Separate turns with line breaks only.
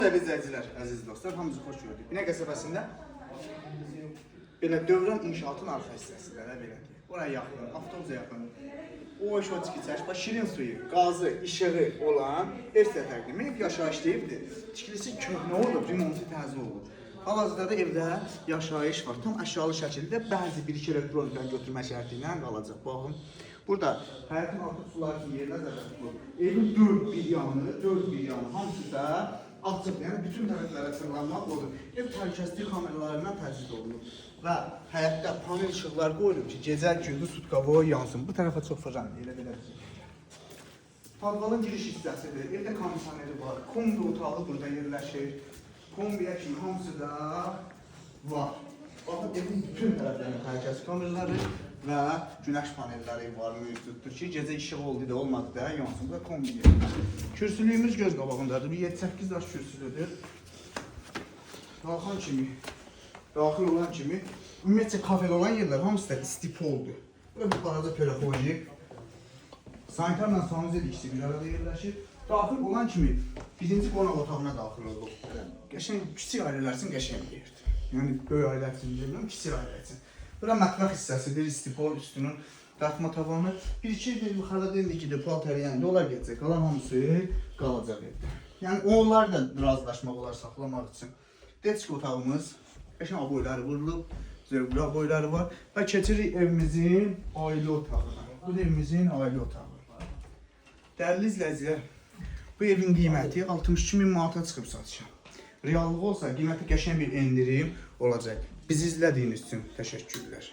Değerli izləyicilər, əziz dostlar, hamınızı xoş gördük. Binə qəsəbəsində belə Dövran inşaatın arxa hissəsində də belə deyək. Oraya yaxın, avtobusa yaxın. O işoçki çəşbə, şirin suyu, qazı, işığı olan ev sizə təqdim edib, yaşayış deyibdir. Tikilisi köhnə olub, remontu təzə olub. Hal-hazırda da evdə yaşayış var. Tam əşyalı şəkildə bəzi bir-iki elektroniklər götürmə şərti ilə qalacaq. Baxın, burada həyətin artıq suları yerinə nəzərdə tutulur. Evin dörd bir yanı, hamısı da açıq, yəni bütün tərəflərə sırlanmaq olur. Ev təhlükəsizlik kameralarından təchiz olunur. Və həyətdə panel işıqlar qoyulub ki, gecə gündüz sutqavoy yansın. Bu tərəfə çox fırlan, elə. Podvalın giriş hissəsidir. Evdə kondisioneri var. Kombi otağı burada yerləşir. Kombiyə kimi hamısı da var. Baxın, evin bütün tərəflərinin təhlükəsizlik kameraları və günəş panelləri var, mövcuddur ki, gecə işıq oldu da, olmadı da, yansın. Bu da kombi yeridir. Kürsülüyümüz göz qabağındadır. Bir 7-8 daş kürsülüdür. Daxil olan kimi, ümumiyyətcə kafede olan yerlər hamısı da istipoldur. Burada bir balaca telefonu, sanitarla sanuzə dikisi bir arada yerləşir. Daxil olan kimi birinci qonaq otağına daxil olduq. Qəşəng, kiçik ailələr üçün qəşəng bir yerdir. Yəni, böyük ailələr üçün deyirəm, kiçik ailələr üçün. Bura mətbəx hissəsidir, istipol üstünün qatma tavanı. Bir-iki yuxarıda deyilir palteriyəndə onlar gedəcək, qalan hamısı qalacaq evdə. Yəni, onlar da razılaşmaq olar, saxlamaq üçün. Detski otağımız, qəşəng aboyları vurulub, zövqlü aboyları var və keçirik evimizin ailə otağına. Bu da evimizin ailə otağı. Dəyərli izləyicilər, bu evin qiyməti 62.000 manata çıxıb satışa. Reallığı olsa qiyməti qəşəng bir endirim olacaq. Bizi izlədiyiniz üçün təşəkkürlər.